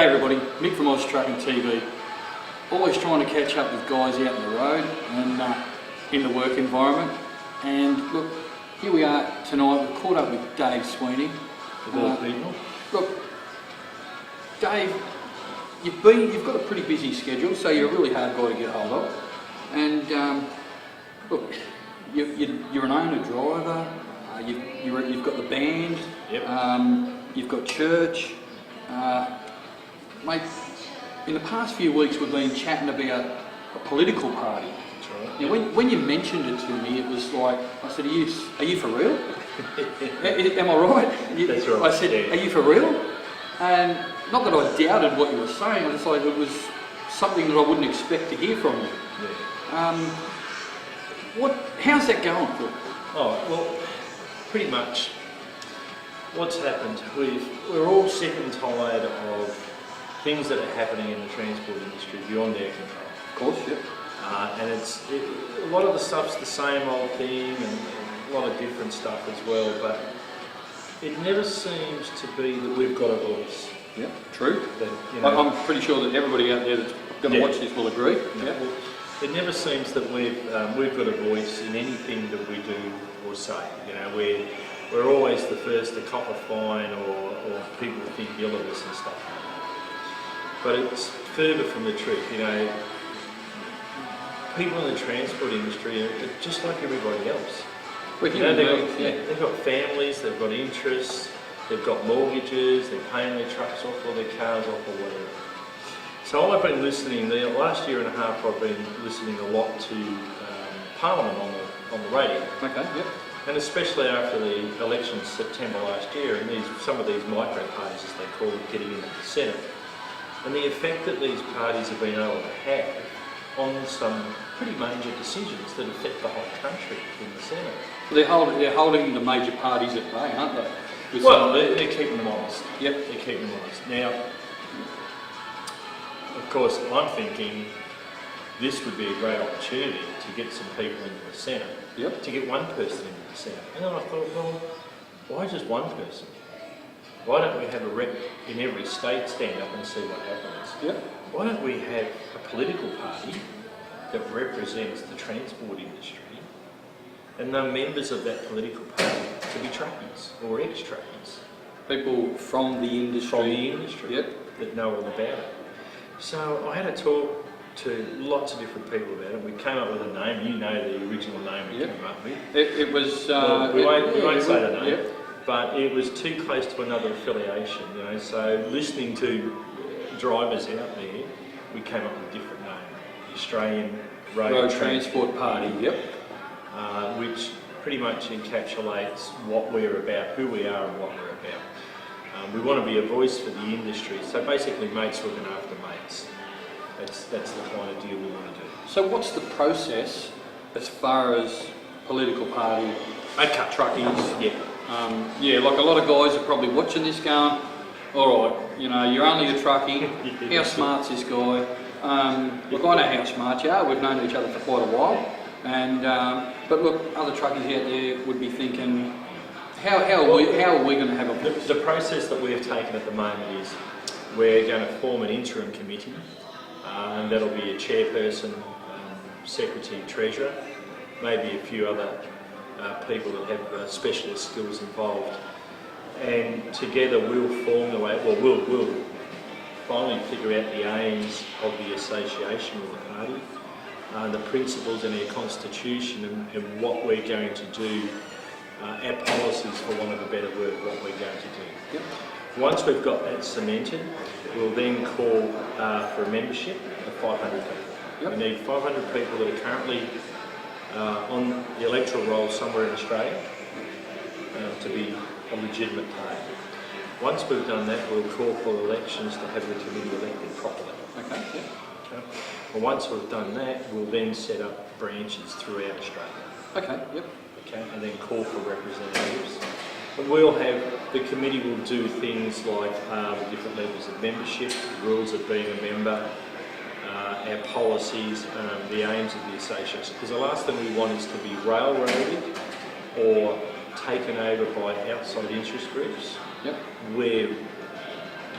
G'day everybody, Mick from oztruckintv. Always trying to catch up with guys out on the road and in the work environment. And look, here we are tonight. We've caught up with Dave Sweeney. Of all people. Look, Dave, you've got a pretty busy schedule, so you're a really hard guy to get hold of. And look, you're an owner driver. You've got the band. Yep. You've got church. Mate, in the past few weeks we've been chatting about a political party. That's right. Now, when you mentioned it to me, it was like, I said, are you for real? Am I right? That's right. I said, yeah. Are you for real? And not that I doubted what you were saying, it's like it was something that I wouldn't expect to hear from you. Yeah. How's that going, Phil? Oh, well, pretty much what's happened, we're all sick and tired of things that are happening in the transport industry beyond our control. Of course, yeah. And a lot of the stuff's the same old thing and a lot of different stuff as well, but it never seems to be that we've got a voice. Yeah, true. That, you know, I'm pretty sure that everybody out there that's going to watch this will agree. Yeah. Well, it never seems that we've got a voice in anything that we do or say. You know, we're always the first to cop a fine or people think ill of us and stuff. But it's further from the truth. You know, people in the transport industry are just like everybody else. You know, they've got families, they've got interests, they've got mortgages, they're paying their trucks off or their cars off or whatever. So I've been listening, the last year and a half I've been listening a lot to Parliament on the radio. Okay, yep. And especially after the election in September last year and some of these micro parties, as they call it, getting into the Senate. And the effect that these parties have been able to have on some pretty major decisions that affect the whole country in the Senate. They're holding the major parties at bay, aren't they? Well, they're keeping them honest. Yep. They're keeping them honest. Now, of course, I'm thinking this would be a great opportunity to get some people into the Senate. Yep. To get one person into the Senate. And then I thought, well, why just one person? Why don't we have a rep in every state stand up and see what happens? Yep. Why don't we have a political party that represents the transport industry and the members of that political party to be truckies or ex-truckies? People from the industry. From the industry, yep. That know all about it. So I had a talk to lots of different people about it. We came up with a name. You know the original name we came up with. It was... well, we won't say the name. Yep. But it was too close to another affiliation, you know. So listening to drivers out there, we came up with a different name, the Australian Road Transport Party. Yep. Which pretty much encapsulates what we're about, who we are, and what we're about. We want to be a voice for the industry. So basically, mates looking after mates. That's the kind of deal we want to do. So what's the process as far as political party truckies? Yeah. Like a lot of guys are probably watching this going, all right, you know, you're only a truckie, how smart's this guy? Look, I know how smart you are, we've known each other for quite a while, and but look, other truckies out there would be thinking, how are we going to have a voice? The process that we've taken at the moment is we're going to form an interim committee, and that'll be a chairperson, secretary, treasurer, maybe a few other people that have specialist skills involved, and together we'll formulate. Well, we'll finally figure out the aims of the association or the party, the principles in our constitution, and what we're going to do, our policies, for want of a better word, what we're going to do. Yep. Once we've got that cemented, we'll then call for a membership of 500 people. Yep. We need 500 people that are currently on the electoral roll somewhere in Australia to be a legitimate party. Once we've done that, we'll call for elections to have the committee elected properly. Okay, yeah. Okay. Well, once we've done that, we'll then set up branches throughout Australia. Okay, yep. Okay, and then call for representatives. And we'll have, the committee will do things like the different levels of membership, the rules of being a member, our policies, the aims of the association. Because the last thing we want is to be railroaded or taken over by outside interest groups. Yep. Where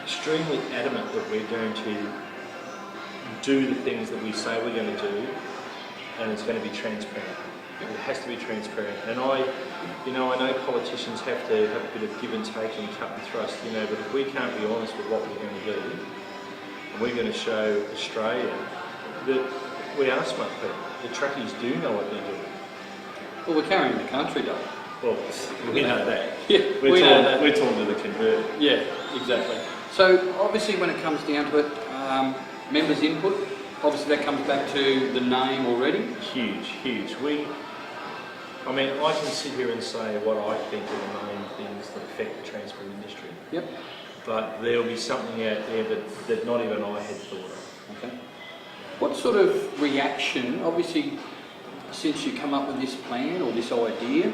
extremely adamant that we're going to do the things that we say we're going to do, and it's going to be transparent. It has to be transparent. And I know politicians have to have a bit of give and take and cut and thrust, but if we can't be honest with what we're going to do, and we're going to show Australia that we are smart people, the truckies do know what they're doing. Well, we're carrying the country, though. Well, we know that. Yeah, we know that. We're talking to the converted. Yeah, exactly. So obviously when it comes down to it, members' input, obviously that comes back to the name already. Huge. I can sit here and say what I think are the main things that affect the transport industry. Yep. But there'll be something out there that not even I had thought of. Okay. What sort of reaction, obviously, since you come up with this plan or this idea,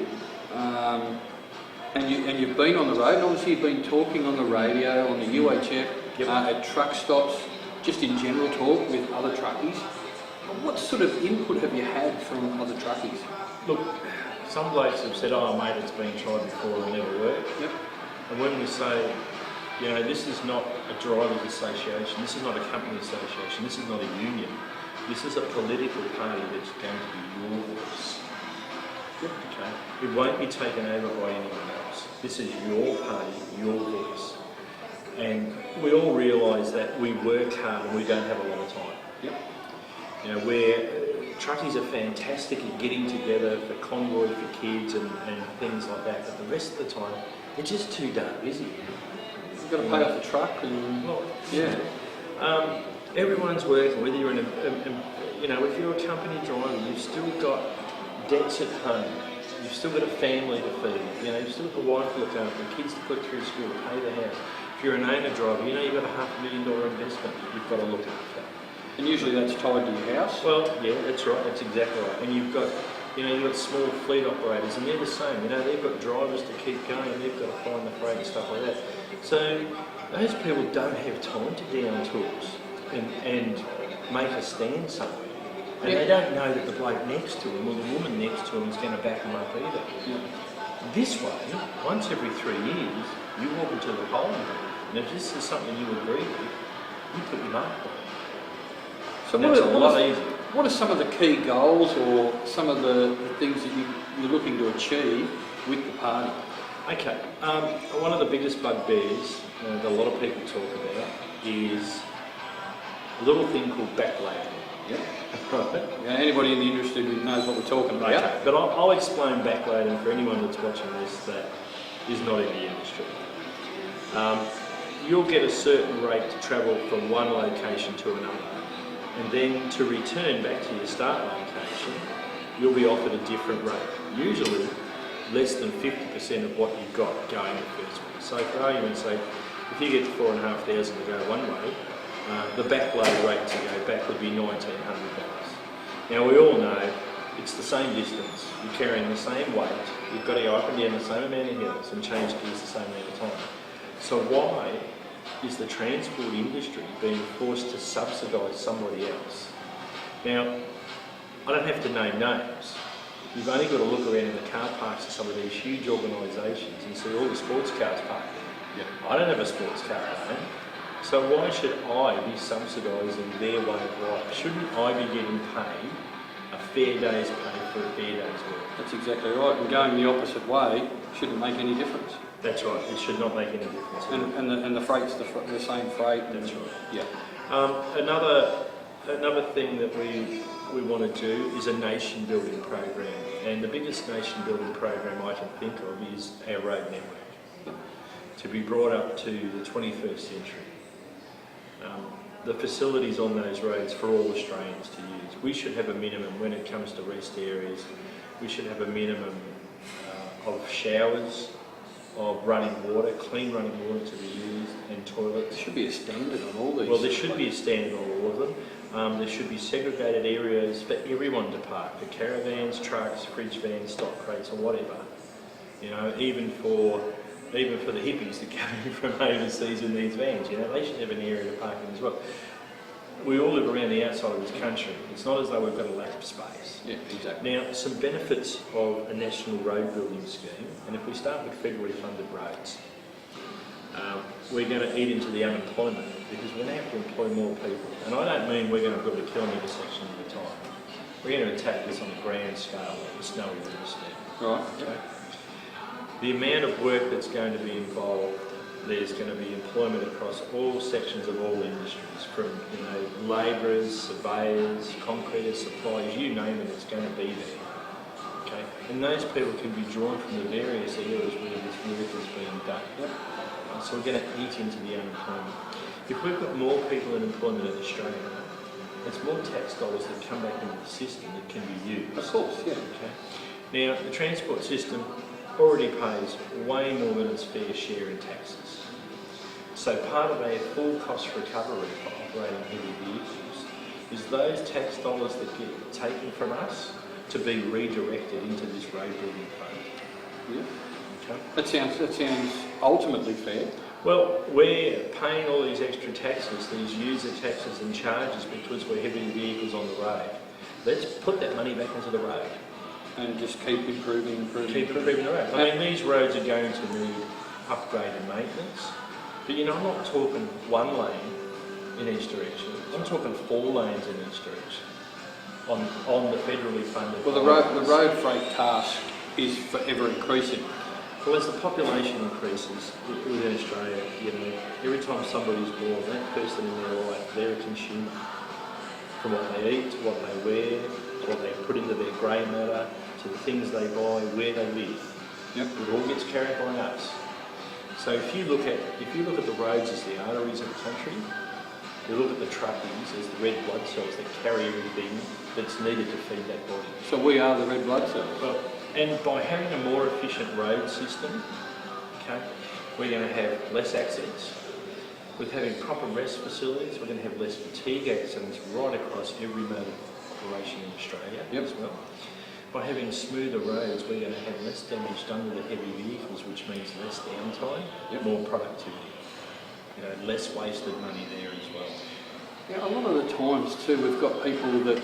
and you've been on the road, and obviously you've been talking on the radio, on the UHF, at truck stops, just in general talk with other truckies. What sort of input have you had from other truckies? Look, some blokes have said, oh mate, it's been tried before and never worked. Yep. And when we say, this is not a drivers association, this is not a company association, this is not a union, this is a political party that's going to be your voice. Yep. Okay. It won't be taken over by anyone else. This is your party, your voice. And we all realise that we work hard and we don't have a lot of time. Yep. Truckies are fantastic at getting together for convoy for kids and things like that, but the rest of the time, they're just too darn busy. You've got to pay off the truck and... Well, yeah. Everyone's working, whether you're if you're a company driver, you've still got debts at home, you've still got a family to feed, you've still got a wife to look after, kids to put through school, to pay the house. If you're an owner driver, you've got a $500,000 investment you've got to look after. And usually that's tied to your house? Well, yeah, that's right, that's exactly right. And you've got small fleet operators, and they're the same. They've got drivers to keep going, and they've got to find the freight and stuff like that. So those people don't have time to down tools and make a stand somewhere. And they don't know that the bloke next to them or the woman next to them is going to back them up either. Yeah. This way, once every 3 years, you walk into the polling booth, and if this is something you agree with, you put your mark on it. So what are some of the key goals or some of the things that you're looking to achieve with the party? Okay, one of the biggest bugbears that a lot of people talk about is a little thing called backloading. Yep. Right. Anybody in the industry knows what we're talking about. Okay. But I'll explain backloading for anyone that's watching this that is not in the industry. You'll get a certain rate to travel from one location to another. And then to return back to your start location, you'll be offered a different rate. Usually less than 50% of what you've got going the first one. So for argument's sake, if you get $4,500 to go one way, the backload rate to go back would be $1,900. Now we all know it's the same distance, you're carrying the same weight, you've got to go up and down the same amount of hills and change gears the same amount of time. So why is the transport industry being forced to subsidise somebody else? Now, I don't have to name names. You've only got to look around in the car parks of some of these huge organisations and see all the sports cars parked there. Yeah. I don't have a sports car at home. So why should I be subsidising their way of life? Shouldn't I be getting paid a fair day's pay for a fair day's work? That's exactly right. And going the opposite way shouldn't make any difference. That's right. It should not make any difference. And the freight's the same freight. That's right. Yeah. Another thing that we want to do is a nation building program. And the biggest nation building program I can think of is our road network. To be brought up to the 21st century. The facilities on those roads for all Australians to use. We should have a minimum when it comes to rest areas. We should have a minimum of showers, of running water, clean running water to be used, and toilets. There should be a standard on all these. Well, there should be a standard on all of them. There should be segregated areas for everyone to park, for caravans, trucks, fridge vans, stock crates, or whatever. Even for the hippies that come in from overseas in these vans, they should have an area to park in as well. We all live around the outside of this country. It's not as though we've got a lack of space. Yeah, exactly. Now, some benefits of a national road building scheme, and if we start with federally funded roads, we're going to eat into the unemployment because we're going to have to employ more people. And I don't mean we're going to build a kilometre section at a time. We're going to attack this on a grand scale like the snowy river step. Right. Okay? The amount of work that's going to be involved, there's going to be employment across all sections of all industries, from labourers, surveyors, concreters, suppliers, you name it, it's going to be there. Okay? And those people can be drawn from the various areas where this work is being done. So we're going to eat into the unemployment. If we've got more people in employment in Australia, it's more tax dollars that come back into the system that can be used. Of course, yeah. Okay? Now, the transport system already pays way more than its fair share in taxes. So part of our full cost recovery for operating heavy vehicles is those tax dollars that get taken from us to be redirected into this road building fund. Yeah. Okay? That sounds ultimately fair. Well, we're paying all these extra taxes, these user taxes and charges because we're heavy vehicles on the road. Let's put that money back into the road. And just keep improving the road. I mean, these roads are going to need upgrade and maintenance. But I'm not talking one lane in each direction. I'm talking 4 lanes in each direction on the federally funded. Well, the road freight task is forever increasing. Well, as the population increases within Australia, every time somebody's born, that person in their life, they're a consumer. From what they eat, to what they wear, to what they put into their grey matter, to the things they buy, where they live. Yep. It all gets carried by us. So if you look at the roads as the arteries of the country, you look at the truckies as the red blood cells that carry everything that's needed to feed that body. So we are the red blood cells. Well, and by having a more efficient road system, okay, we're going to have less accidents. With having proper rest facilities, we're going to have less fatigue accidents right across every mode of operation in Australia as well. By having smoother roads, we're going to have less damage done to the heavy vehicles, which means less downtime, more productivity. Less wasted money there as well. Yeah, a lot of the times too, we've got people that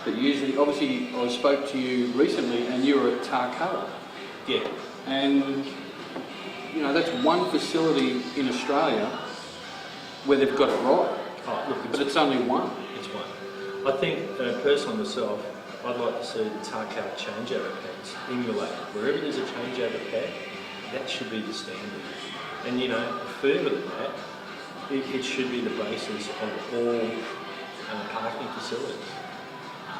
usually, obviously, I spoke to you recently, and you were at Tarcutta. Yeah. And that's one facility in Australia where they've got it right. Oh, look, but it's only one. It's one. I think, personally myself, I'd like to see the Tarcutta changeover pads emulated. Wherever there's a changeover pad, that should be the standard. And further than that, it should be the basis of all parking facilities.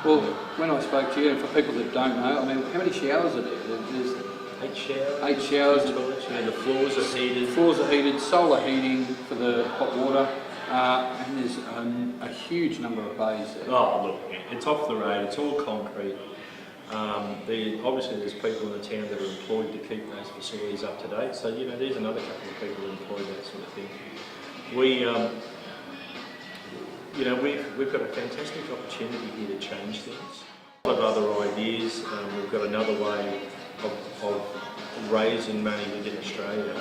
Well, when I spoke to you, and for people that don't know, I mean, how many showers are there? There's 8 showers. 8 showers. The floors are heated. Floors are heated, solar heating for the hot water, and there's a huge number of bays there. Oh, look, it's off the road, it's all concrete. Obviously there's people in the town that are employed to keep those facilities up to date, so there's another couple of people employed, that sort of thing. We've got a fantastic opportunity here to change things. A lot of other ideas. We've got another way of raising money within Australia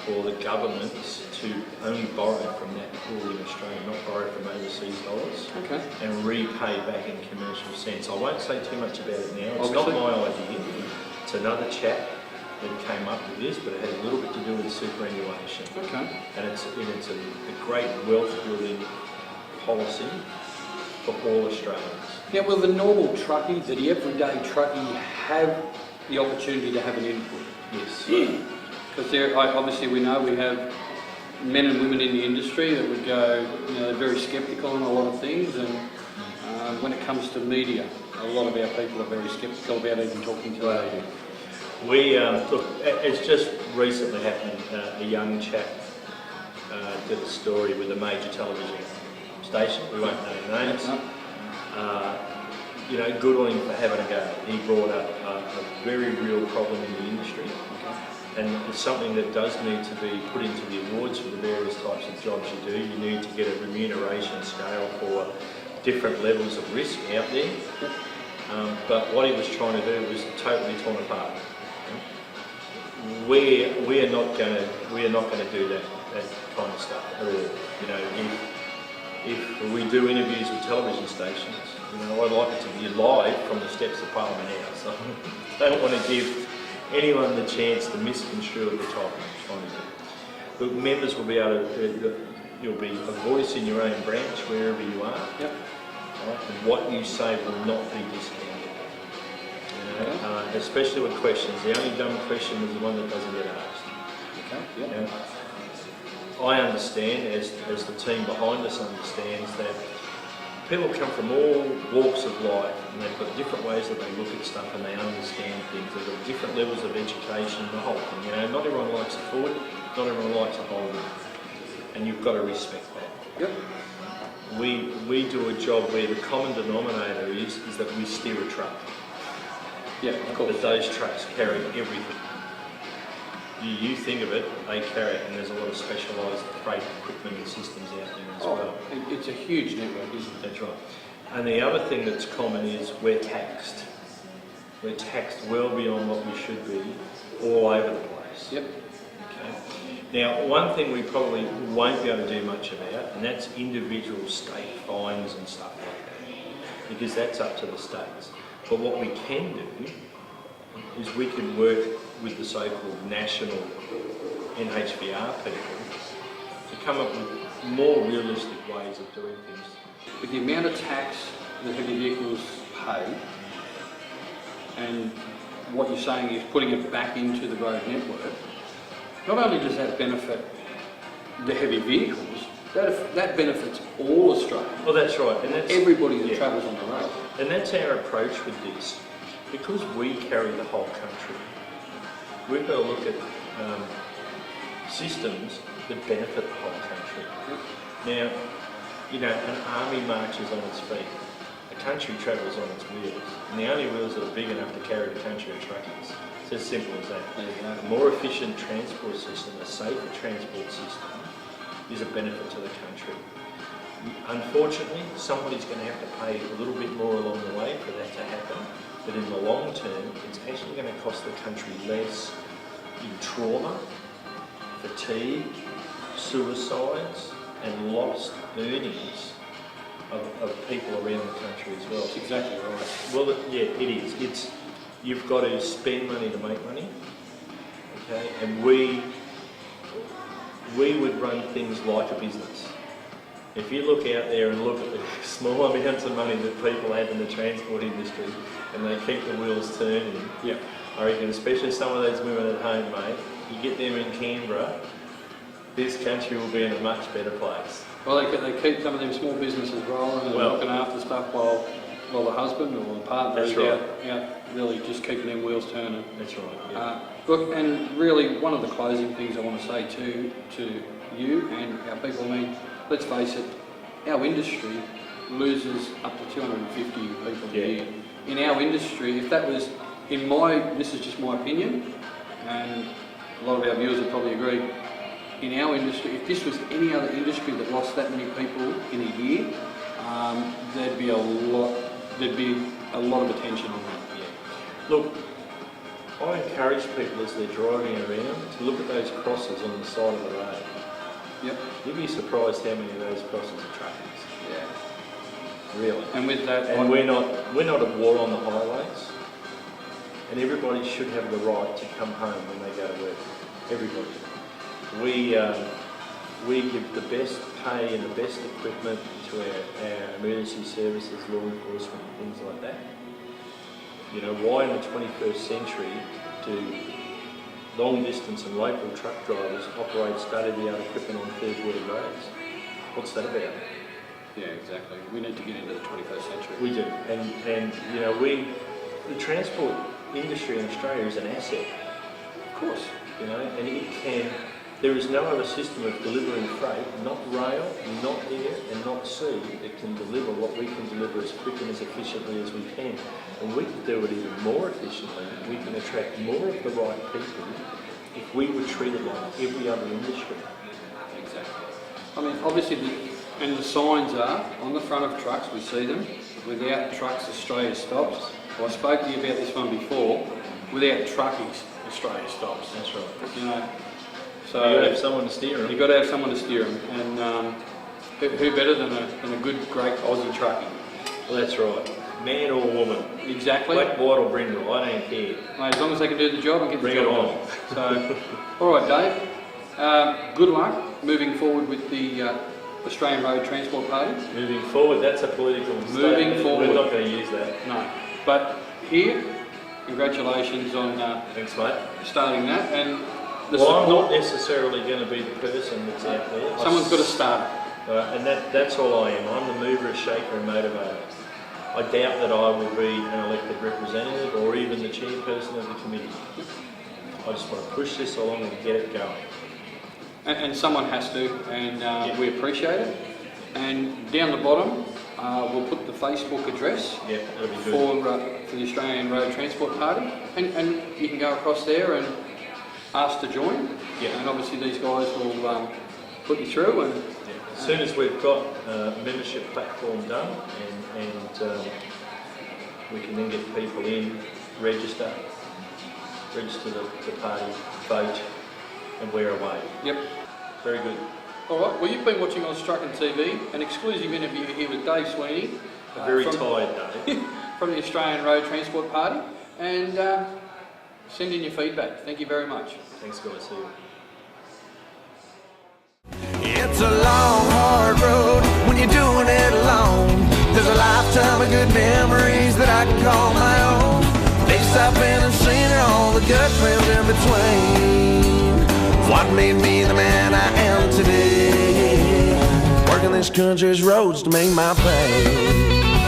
for the governments to only borrow from that pool in Australia, not borrow from overseas dollars, and repay back in commercial sense. I won't say too much about it now. It's not my idea. It's another chap that came up with this, but it has a little bit to do with superannuation. And it's a great wealth building policy for all Australians. Now, will the normal truckie, the everyday truckie, have the opportunity to have an input? Yes. Because obviously we know we have men and women in the industry that would go, they're very sceptical on a lot of things, and when it comes to media, a lot of our people are very sceptical about even talking to the media. Look, it's just recently happened. A young chap did a story with a major television station. We won't name names. Good on him for having a go. He brought up a very real problem in the industry. And it's something that does need to be put into the awards for the various types of jobs you do. You need to get a remuneration scale for different levels of risk out there. But what he was trying to do was totally torn apart. We are not going to do that kind of stuff at all. If we do interviews with television stations, I'd like it to be live from the steps of Parliament House. I don't want to give anyone the chance to misconstrue the type of trying to do. But members will be able to, you'll be a voice in your own branch wherever you are. Yep. Right? And what you say will not be discounted. You know, especially with questions. The only dumb question is the one that doesn't get asked. Okay. Yep. You know, I understand, as the team behind us understands, that people come from all walks of life and they've got different ways that they look at stuff and they understand things. They've got different levels of education, the whole thing. You know, not everyone likes a forward, not everyone likes a holder, and you've got to respect that. Yep. We do a job where the common denominator is that we steer a truck. Yeah, of course. That those trucks carry everything. You think of it, they carry it, and there's a lot of specialised freight equipment and systems out there as well. It's a huge network, isn't it? That's right. And the other thing that's common is we're taxed. We're taxed well beyond what we should be, all over the place. Yep. Okay. Now, one thing we probably won't be able to do much about, and that's individual state fines and stuff like that, because that's up to the states. But what we can do is we can work with the so-called national NHVR people to come up with more realistic ways of doing things. With the amount of tax that heavy vehicles pay, and what you're saying is putting it back into the road network, not only does that benefit the heavy vehicles, that benefits all Australians. Well, that's right. And that's everybody that travels on the road. And that's our approach with this. Because we carry the whole country, we've got to look at systems that benefit the whole country. Now, you know, an army marches on its feet. A country travels on its wheels. And the only wheels that are big enough to carry the country are truckies. It's as simple as that. A more efficient transport system, a safer transport system, is a benefit to the country. Unfortunately, somebody's going to have to pay a little bit more along the way for that to happen. But in the long term, it's actually going to cost the country less in trauma, fatigue, suicides, and lost earnings of people around the country as well. That's exactly right. Well, yeah, it is. You've got to spend money to make money, okay? And we would run things like a business. If you look out there and look at the small amounts of money that people have in the transport industry and they keep the wheels turning, I reckon, especially some of those women at home, mate, you get them in Canberra, this country will be in a much better place. Well, they keep some of them small businesses rolling and looking after stuff while the husband or the partner is out really just keeping them wheels turning. That's right. Yeah. Look, and really one of the closing things I want to say to you and our people, I mean, let's face it, our industry loses up to 250 people a year. In our industry, if that was, this is just my opinion, and a lot of our viewers would probably agree, in our industry, if this was any other industry that lost that many people in a year, there'd be a lot of attention on that. Yeah. Look, I encourage people as they're driving around to look at those crosses on the side of the road. Yep. You'd be surprised how many of those crosses are truckers. Yeah. Really. And with that, and we're not at war on the highways. And everybody should have the right to come home when they go to work. Everybody. We give the best pay and the best equipment to our emergency services, law enforcement, and things like that. You know, why in the 21st century do long distance and local truck drivers operate state-of-the-art equipment on third world roads? What's that about? Yeah, exactly. We need to get into the 21st century. We do, and you know, the transport industry in Australia is an asset. Of course. You know, and there is no other system of delivering freight, not rail, not air, and not sea, that can deliver what we can deliver as quick and as efficiently as we can. And we can do it even more efficiently. We can attract more of the right people if we were treated like every other industry. Exactly. I mean, obviously, the signs are on the front of trucks, we see them. Without trucks, Australia stops. Well, I spoke to you about this one before. Without truckies, Australia stops. That's right. You know, so you've got to have someone to steer them. You've got to have someone to steer them, and who better than a good, great Aussie truckie? Well, that's right. Man or woman. Exactly. Black, white or brindle, I don't care. Mate, as long as they can do the job and get the job on. So, all right, Dave. Good luck moving forward with the Australian Road Transport Party. Moving forward, that's a political statement. Forward. We're not going to use that. No. But here, congratulations on Thanks, mate. starting that. And the Well, I'm support. not necessarily going to be the person that's out there. Someone's got to start. And that's all I am. I'm the mover, shaker and motivator. I doubt that I will be an elected representative or even the chairperson of the committee. I just want to push this along and get it going. And someone has to, and we appreciate it. And down the bottom, we'll put the Facebook address Yeah, that'll be good. for the Australian Road Transport Party, and you can go across there and ask to join. Yeah. And obviously these guys will put you through. And As soon as we've got a membership platform done and we can then get people in, register the party, vote, and we're away. Yep. Very good. All right. Well, you've been watching oztruckintv, an exclusive interview here with Dave Sweeney. A very from- tired day. from the Australian Road Transport Party, and send in your feedback. Thank you very much. Thanks, guys. See you. It's a long, hard road when you're doing it alone. There's a lifetime of good memories that I can call my own. They've stopped and seen all the gut trails in between. What made me the man I am today? Working this country's roads to make my pay.